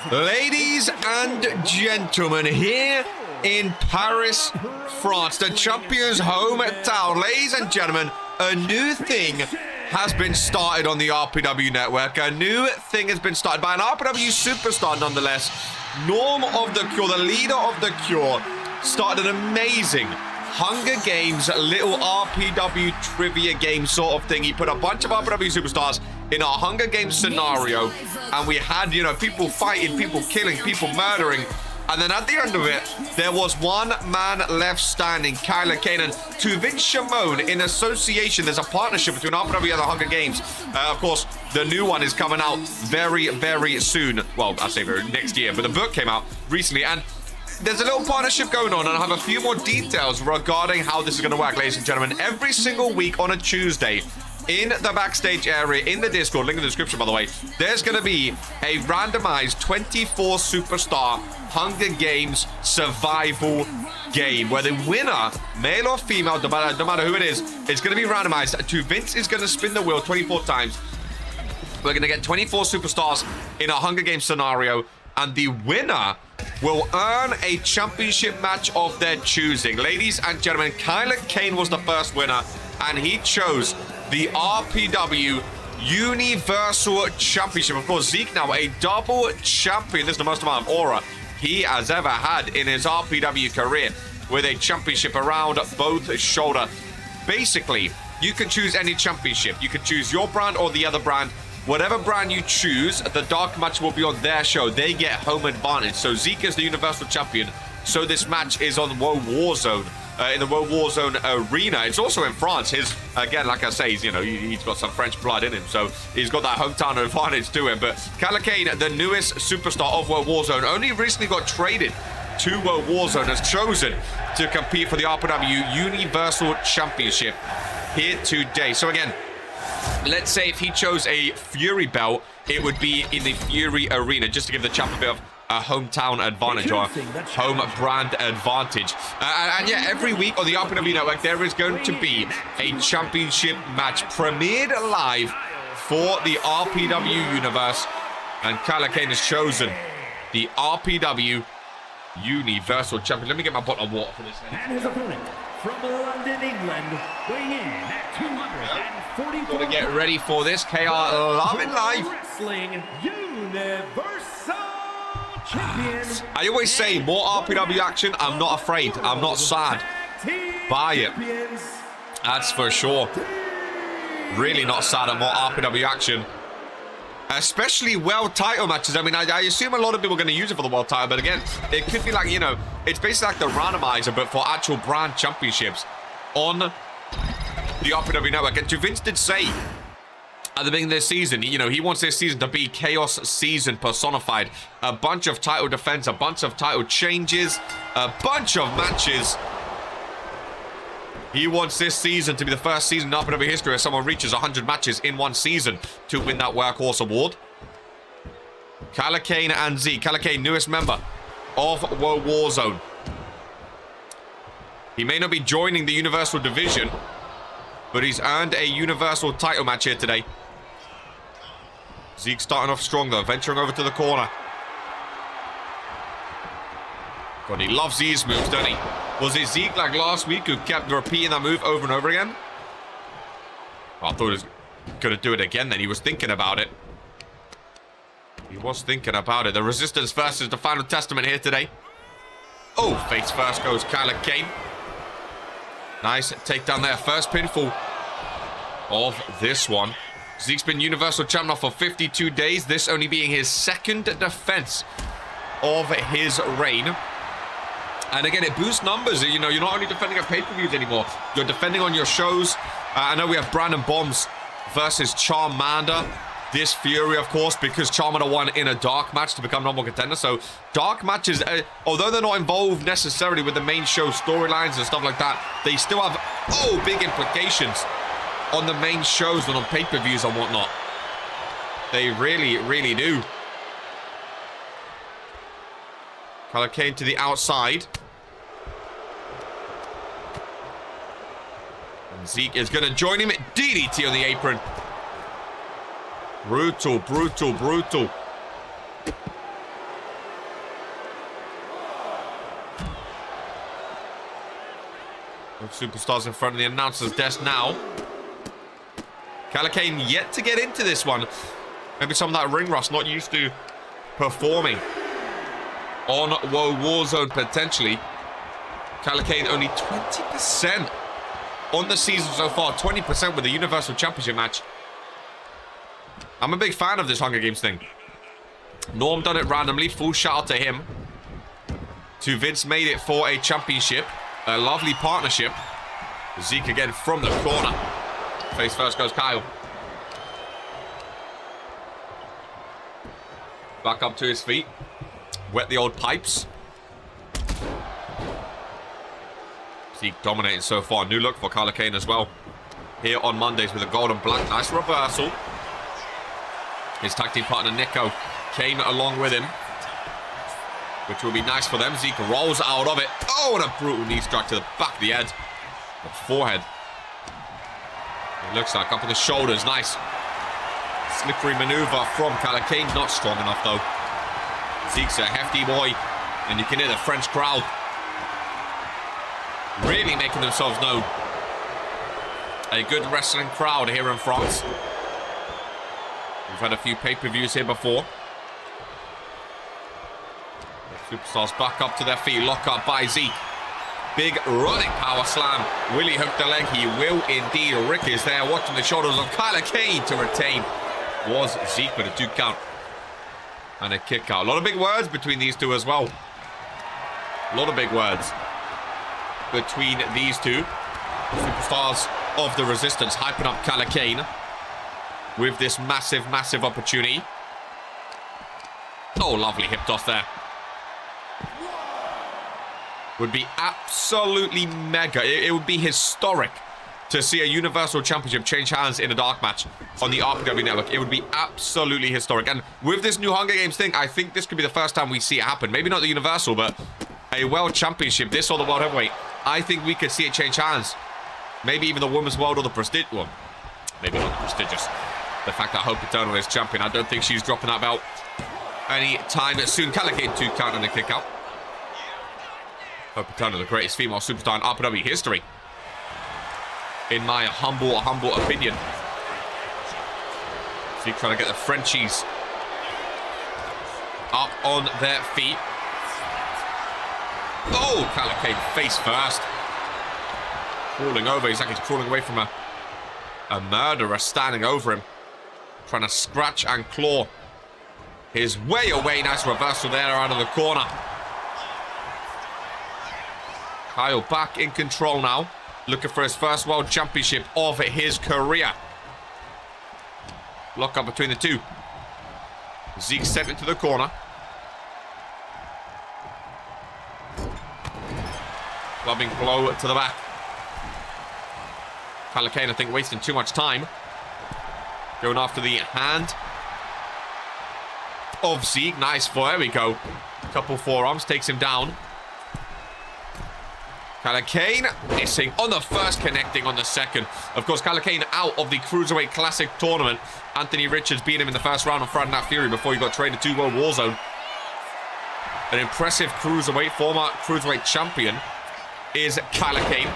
Ladies and gentlemen, here in Paris, France, the champion's hometown. Ladies and gentlemen, a new thing has been started on the RPW network. A new thing has been started by an RPW superstar, nonetheless. Norm of the Cure, the leader of the Cure, started an amazing Hunger Games little RPW trivia game sort of thing. He put a bunch of RPW superstars in our Hunger Games scenario, and we had, you know, people fighting, people killing, people murdering, and then at the end of it, there was one man left standing, Kail, Akane. To Vince Shimon, in association, there's a partnership between RPW and the Hunger Games. Of course, the new one is coming out very, very soon. Well, I say very next year, but the book came out recently, and there's a little partnership going on, and I have a few more details regarding how this is going to work, ladies and gentlemen. Every single week on a Tuesday, in the backstage area, in the Discord, link in the description, by the way, there's going to be a randomized 24 superstar Hunger Games survival game where the winner, male or female, no matter who it is going to be randomized to Vince. Is going to spin the wheel 24 times. We're going to get 24 superstars in a Hunger Games scenario, and the winner will earn a championship match of their choosing. Ladies and gentlemen, Kail Akane was the first winner, and he chose the RPW Universal Championship. Of course, Zeke now a double champion. This is the most amount of aura he has ever had in his RPW career, with a championship around both shoulders. Basically, you can choose any championship. You can choose your brand or the other brand. Whatever brand you choose, the dark match will be on their show. They get home advantage. So Zeke is the Universal Champion. So this match is on World Warzone, in the World Warzone arena. It's also in France. His, again, like I say, he's got some French blood in him. So he's got that hometown advantage to him. But Kail Akane, the newest superstar of World Warzone, only recently got traded to World Warzone, has chosen to compete for the RPW Universal Championship here today. So again, let's say if he chose a Fury belt, it would be in the Fury arena, just to give the champ a bit of a hometown advantage or home brand advantage. And yeah, every week on the RPW network, there is going to be a championship match premiered live for the RPW universe. And Kail Akane has chosen the RPW Universal Champion. Let me get my bottle of water for this. And his opponent from London, England, weighing in at 244. Got to get ready for this. KR loving life. Wrestling Universal Champion. I always say, more RPW action, I'm not afraid. I'm not sad. Buy it. That's for sure. Really not sad at more RPW action. Especially world title matches. I mean, I assume a lot of people are going to use it for the world title, but again, it could be like, you know, it's basically like the randomizer, but for actual brand championships on the RPW network. And Vince did say at the beginning of this season, you know, he wants this season to be Chaos Season personified. A bunch of title defense, a bunch of title changes, a bunch of matches. He wants this season to be the first season in RPW history where someone reaches 100 matches in one season to win that Workhorse Award. Kail Akane and Zeke. Kail Akane, newest member of World Warzone. He may not be joining the Universal Division, but he's earned a Universal title match here today. Zeke starting off strong though, venturing over to the corner. God, he loves these moves, doesn't he? Was it Zeke like last week who kept repeating that move over and over again? Oh, I thought he was going to do it again then. He was thinking about it. He was thinking about it. The Resistance first is the final testament here today. Oh, face first goes Kail Akane. Nice takedown there. First pinfall of this one. Zeke's been Universal Champion for 52 days. This only being his second defense of his reign. And again, it boosts numbers. You know, you're not only defending at pay-per-views anymore. You're defending on your shows. I know we have Brandon Bombs versus Charmander. This Fury, of course, because Charmander won in a dark match to become number one contender. So dark matches, although they're not involved necessarily with the main show storylines and stuff like that, they still have, big implications on the main shows and on pay-per-views and whatnot. They really, really do. Kail Akane to the outside. And Zeke is going to join him. DDT on the apron. Brutal, brutal, brutal. Both superstars in front of the announcer's desk now. Akane yet to get into this one. Maybe some of that ring rust, not used to performing on Warzone potentially. Akane only 20% on the season so far. 20% with the Universal Championship match. I'm a big fan of this Hunger Games thing. Norm done it randomly. Full shout out to him. To Vince made it for a championship. A lovely partnership. Zeke again from the corner. Face first goes Kail. Back up to his feet. Wet the old pipes. Zeke dominating so far. New look for Akane as well. Here on Mondays with a gold and black. Nice reversal. His tag team partner Nico came along with him, which will be nice for them. Zeke rolls out of it. Oh, and a brutal knee strike to the back of the head. The forehead. It looks like up on the shoulders. Nice. Slippery maneuver from Akane. Not strong enough, though. Zeke's a hefty boy, and you can hear the French crowd really making themselves known. A good wrestling crowd here in France. We've had a few pay-per-views here before. Superstars back up to their feet. Lock up by Zeke. Big running power slam. Will he hook the leg? He will indeed. Rick is there watching the shoulders of Akane to retain. Was Zeke with a 2 count. And a kick out. A lot of big words between these two as well. A lot of big words between these two. Superstars of the Resistance hyping up Akane with this massive, massive opportunity. Oh, lovely hip toss there. Would be absolutely mega. It would be historic to see a Universal Championship change hands in a dark match on the RPW network. It would be absolutely historic. And with this new Hunger Games thing, I think this could be the first time we see it happen. Maybe not the Universal, but a World Championship, this or the World Heavyweight. I think we could see it change hands. Maybe even the Women's World or the Prestigious one. Maybe not the Prestigious. The fact that Hope Eternal is champion, I don't think she's dropping that belt any time soon. Akane 2 count and a kick out. Hope Eternal, the greatest female superstar in RPW history, in my humble opinion. Zeke trying to get the Frenchies up on their feet. Oh, Akane face first. Crawling over. He's like he's crawling away from a murderer standing over him. Trying to scratch and claw his way away. Nice reversal there out of the corner. Kail back in control now. Looking for his first World Championship of his career. Lock up between the two. Zeke sent into the corner. Clubbing blow to the back. Akane, I think, wasting too much time. Going after the hand of Zeke. Nice. There we go. Couple forearms. Takes him down. Akane missing on the first, connecting on the second. Of course, Akane out of the Cruiserweight Classic tournament. Anthony Richards beat him in the first round on Friday Night Fury before he got traded to World Warzone. An impressive Cruiserweight, former Cruiserweight champion is Akane.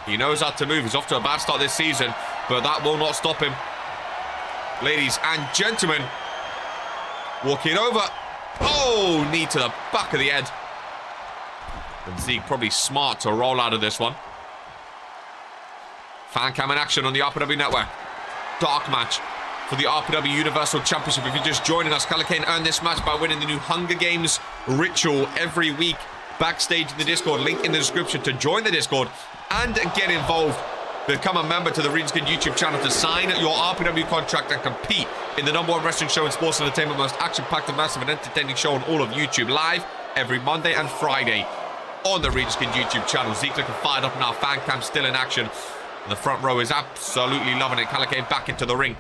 He knows how to move. He's off to a bad start this season, but that will not stop him. Ladies and gentlemen, walking over. Oh, knee to the back of the head. And Zeke probably smart to roll out of this one. Fan cam in action on the RPW network. Dark match for the RPW Universal Championship. If you're just joining us, Akane earned this match by winning the new Hunger Games ritual every week. Backstage in the Discord, link in the description to join the Discord and get involved. Become a member to the Regentskid YouTube channel to sign your RPW contract and compete in the #1 wrestling show in sports and entertainment, most action-packed and massive and entertaining show on all of YouTube, live every Monday and Friday on the Regentskid YouTube channel. Zeke looking fired up now. Fan cam still in action. And the front row is absolutely loving it. Akane back into the ring.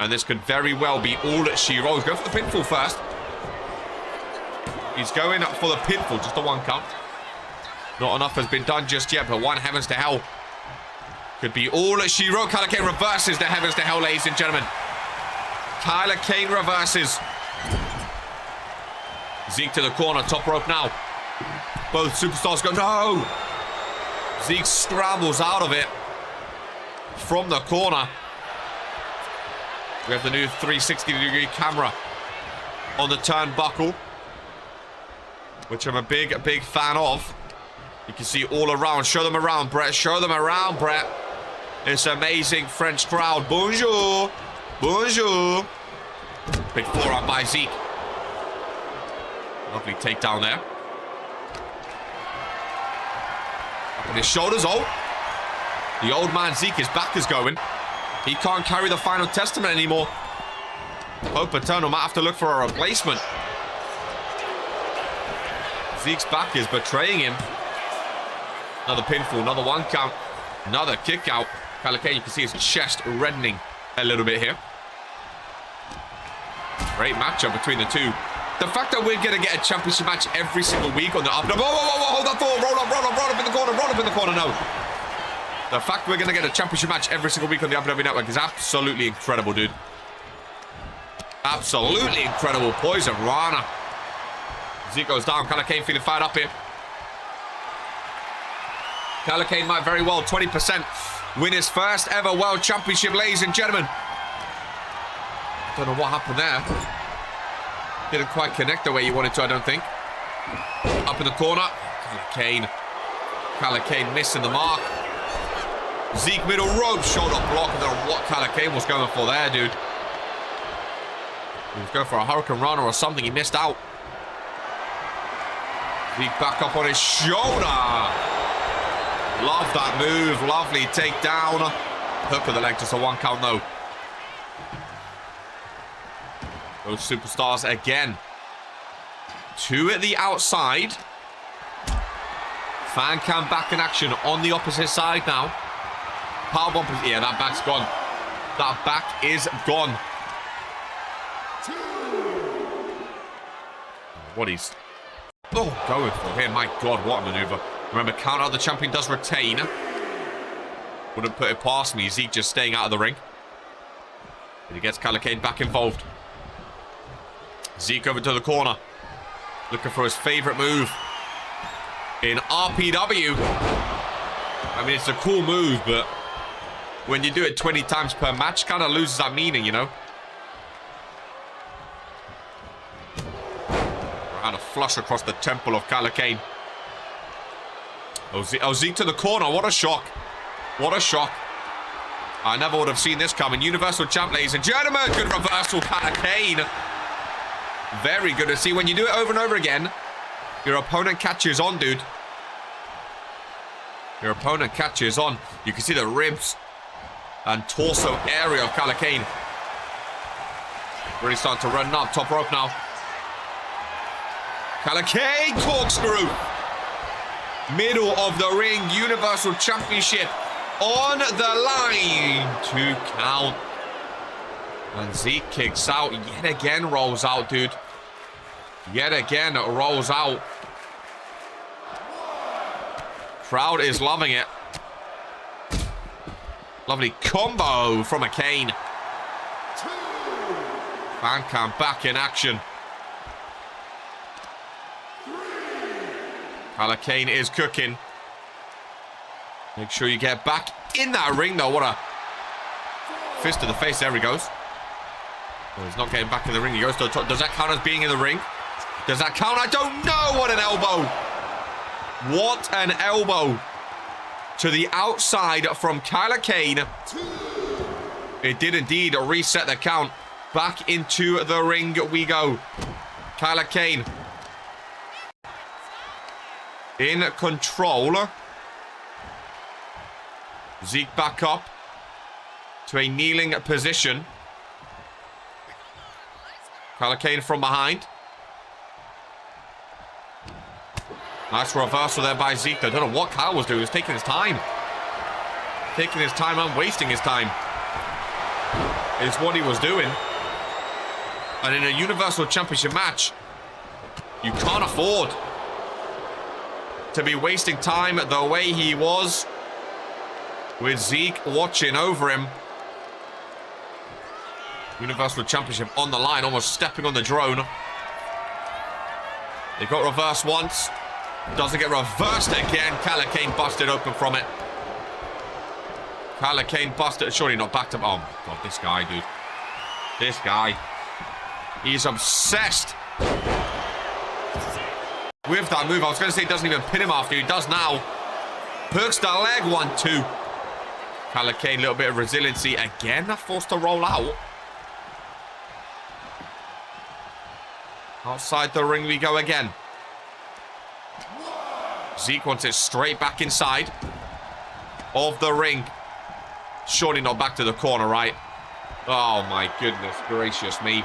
And this could very well be all that she rolls. Go for the pinfall first. He's going up for the pinfall, just the 1 count. Not enough has been done just yet, but one heavens to hell could be all that she wrote. Akane reverses the heavens to hell, ladies and gentlemen. Akane reverses. Zeke to the corner, top rope now. Both superstars go, no! Zeke scrambles out of it from the corner. We have the new 360-degree camera on the turnbuckle, which I'm a big fan of. You can see all around. Show them around, Brett. Show them around, Brett. This amazing French crowd. Bonjour. Bonjour. Big forearm by Zeke. Lovely takedown there. Up on his shoulders. Oh. The old man Zeke, his back is going. He can't carry the final testament anymore. Hope Eternal might have to look for a replacement. Zeke's back is betraying him. Another pinfall, another 1 count, another kick out. Kail, you can see his chest reddening a little bit here. Great matchup between the two. The fact that we're going to get a championship match every single week on the up. Whoa, hold that thought. Roll up in the corner, roll up in the corner. No. The fact we're going to get a championship match every single week on the WWE Network is absolutely incredible, dude. Absolutely incredible. Poison Rana. Zeke goes down. Kail feeling fired up here. Kail might very well 20% win his first ever World Championship, ladies and gentlemen. Don't know what happened there. Didn't quite connect the way you wanted to, I don't think. Up in the corner. Kail missing the mark. Zeke middle rope, shoulder block. I don't know what Kail was going for there, dude. He was going for a Hurricane Runner or something. He missed out. Zeke back up on his shoulder. Love that move. Lovely takedown. Hook of the leg, just a 1 count though. Those superstars again. 2 at the outside. Fan cam back in action on the opposite side now. Powerbomb. Yeah, that back's gone. That back is gone. What he's going for here. My God, what a maneuver. Remember, count out the champion does retain. Wouldn't put it past me. Zeke just staying out of the ring. And he gets Kail back involved. Zeke over to the corner. Looking for his favorite move in RPW. I mean, it's a cool move, but when you do it 20 times per match, kind of loses that meaning, you know? And a flush across the temple of Kail. Oh, Zeke to the corner. What a shock. What a shock. I never would have seen this coming. Universal Champ, ladies and gentlemen. Good reversal, Kail. Very good to see. When you do it over and over again, your opponent catches on, dude. Your opponent catches on. You can see the ribs and torso area of Kail. Really starting to run up. Top rope now. Kail corkscrew. Middle of the ring. Universal Championship on the line. 2 count. And Zeke kicks out. Yet again rolls out, dude. Yet again rolls out. Crowd is loving it. Lovely combo from Akane. Fan cam back in action. Akane is cooking. Make sure you get back in that ring, though. What a fist to the face. There he goes. Oh, he's not getting back in the ring. He goes to the top. Does that count as being in the ring? Does that count? I don't know. What an elbow. What an elbow. To the outside from Kail. It did indeed reset the count. Back into the ring we go. Kail in control. Zeke back up to a kneeling position. Kail from behind. Nice reversal there by Zeke. I don't know what Kail was doing. He was taking his time. Taking his time and wasting his time is what he was doing. And in a Universal Championship match, you can't afford to be wasting time the way he was, with Zeke watching over him. Universal Championship on the line, almost stepping on the drone. They got reversed once. Doesn't get reversed again. Akane busted open from it. Akane busted. Surely not backed up. Oh my god, this guy, dude. This guy. He's obsessed with that move. I was going to say he doesn't even pin him after. He does now. Perks the leg. 1-2. Akane, a little bit of resiliency. Again, they're forced to roll out. Outside the ring we go again. Zeke wants it straight back inside of the ring. Surely not back to the corner, right? Oh my goodness gracious me.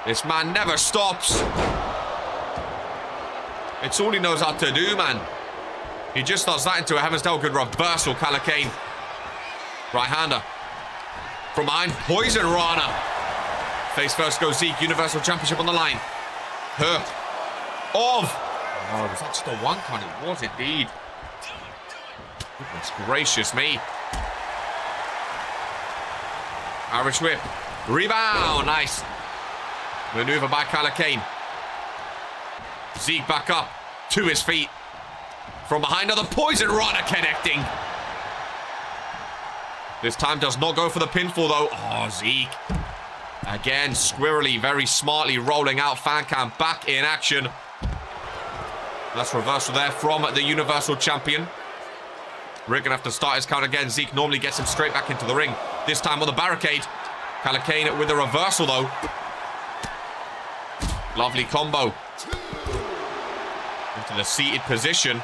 This man never stops. It's all he knows how to do, man. He just does that into a Heaven's Hell. Good reversal, Akane. Right-hander. From behind, Poison Rana. Face first goes Zeke. Universal Championship on the line. Hurt. Of. Oh, was that just a one count? It was indeed. Goodness gracious me. Irish whip. Rebound. Nice. Maneuver by Akane. Zeke back up to his feet. From behind, another Poison Rana connecting. This time does not go for the pinfall, though. Oh, Zeke. Again, squirrely, very smartly rolling out. Fan cam back in action. That's reversal there from the Universal Champion. Rick gonna have to start his count again. Zeke normally gets him straight back into the ring. This time on the barricade. Akane with the reversal, though. Lovely combo. Into the seated position.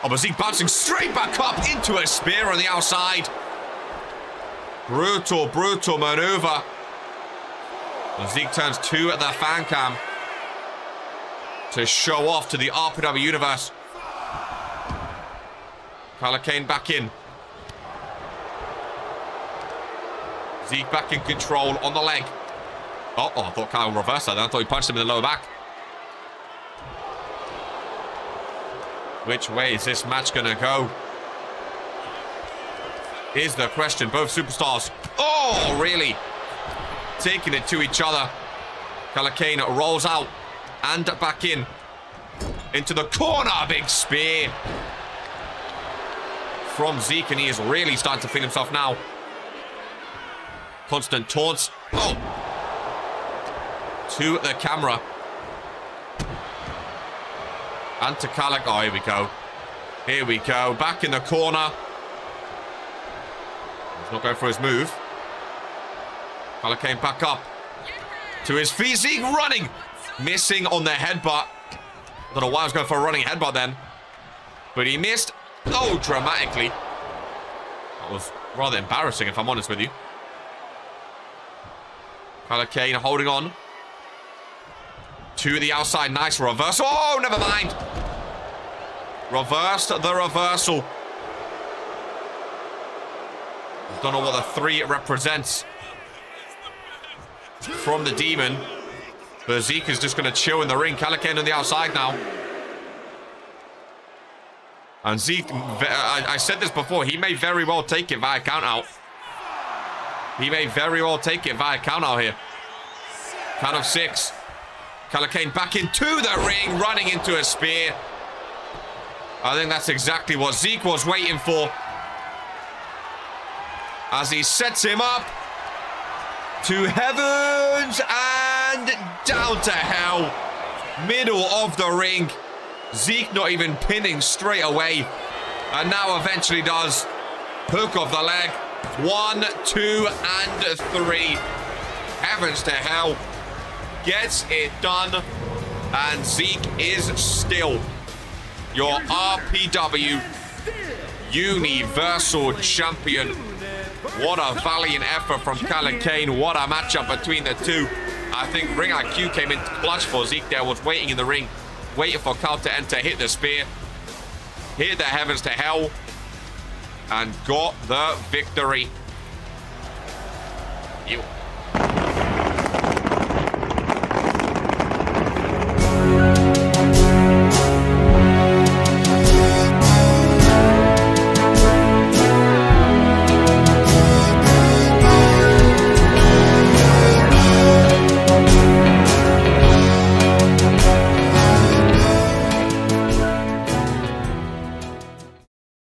Oh, but Zeke bouncing straight back up into a spear on the outside. Brutal, brutal maneuver. And Zeke turns to the fan cam to show off to the RPW universe. Akane back in. Zeke back in control on the leg. Oh, I thought Kail reversed that then. I thought he punched him in the lower back. Which way is this match going to go? Is the question. Both superstars. Oh, really? Taking it to each other. Akane rolls out and back in. Into the corner. Big spear from Zeke, and he is really starting to feel himself now. Constant taunts. Oh! To the camera. And to Kail. Oh, here we go. Here we go. Back in the corner. He's not going for his move. Akane back up. To his feet. Zeke running. Missing on the headbutt. I don't know why I was going for a running headbutt then. But he missed. Oh, dramatically. That was rather embarrassing, if I'm honest with you. Akane holding on. To the outside. Nice reversal. Oh, never mind. Reversed the reversal. Don't know what the 3 represents from the Demon. But Zeke is just going to chill in the ring. Akane on the outside now. And Zeke, I said this before, he may very well take it via count out. He may very well take it via count out here. Count of 6. Akane back into the ring, running into a spear. I think that's exactly what Zeke was waiting for. As he sets him up to heavens and down to hell. Middle of the ring. Zeke not even pinning straight away. And now eventually does. Hook of the leg. 1, 2, and 3. Heavens to hell. Gets it done. And Zeke is still your RPW Universal Champion. What a valiant effort from Akane. What a matchup between the two. I think Ring IQ came in clutch for Zeke there. Was waiting in the ring. Waiting for Kail to enter. Hit the spear. Hit the heavens to hell. And got the victory. You.